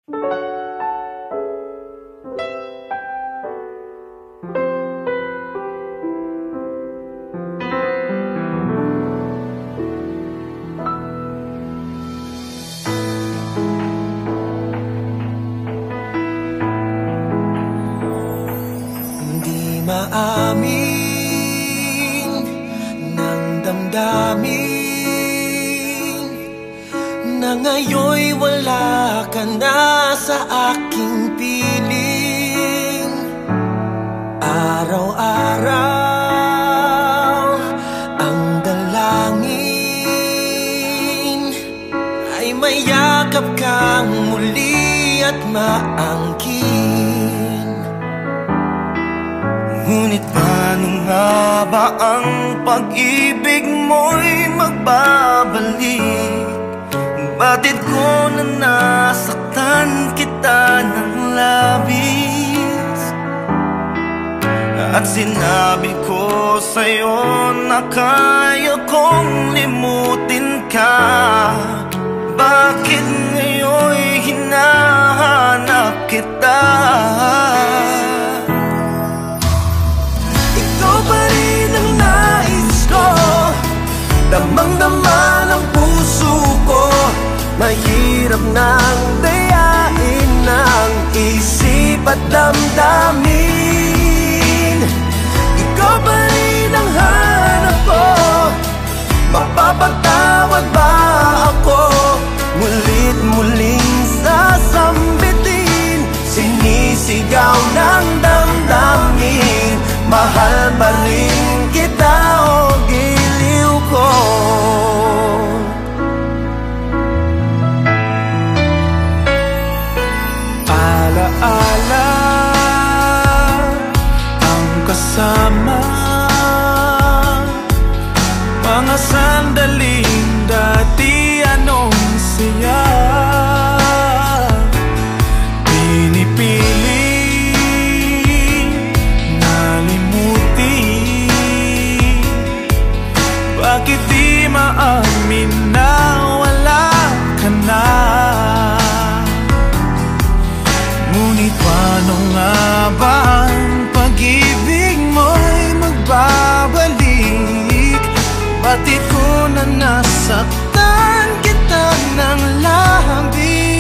Hindi maamin ng damdamin na ngayon'y wala ka na sa aking piling. Araw-araw ang dalangin ay mayakap kang muli at maangkin. Ngunit paano nga ba ang pag-ibig mo'y magbabalik? Batid ko na nasaktan kita ng labis, at sinabi ko sa'yo na kaya kong limutin ka. Bakit ngayon'y hinahanap kita? Ikaw pa rin ang nais ko, damang-dama ng puso ko. Mahirap nang dayain ng isip at damdamin. Ikaw pa rin ang hanap ko, mapapatawad ba ako? Ngulit muling sasambitin, sinisigaw ng damdamin. Mahal pa rin kita o giliw ko. Alaala ang kasama, mga sandaling dati anong siya. Pinipili nalimutin, bakit di maamin na wala ka na? Ngunit paano nga ba ang pag-ibig mo'y magbabalik? Batid ko na nasaktan kita ng labis,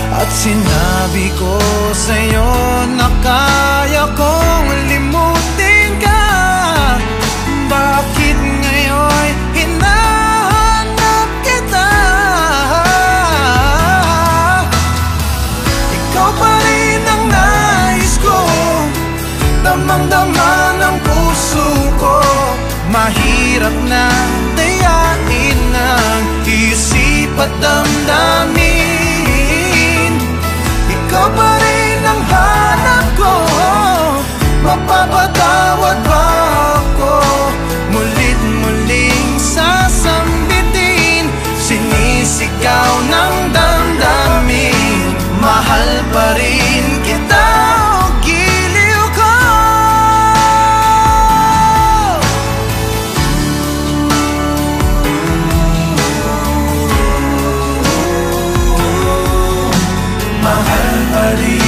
at sinabi ko sa'yo na kaya kong limutin ka. Bakit ngayon'y hinahanap kita? Ikaw pa rin ang nais ko, damang-dama ng puso ko. Mahirap na dayain ng isip at damdamin. Ikaw pa rin ang hanap ko, mapapatawad ba ako? Mulit muling sasambitin, sinisigaw ng damdamin. Mahal pa rin kita o giliw ko. Mahal pa rin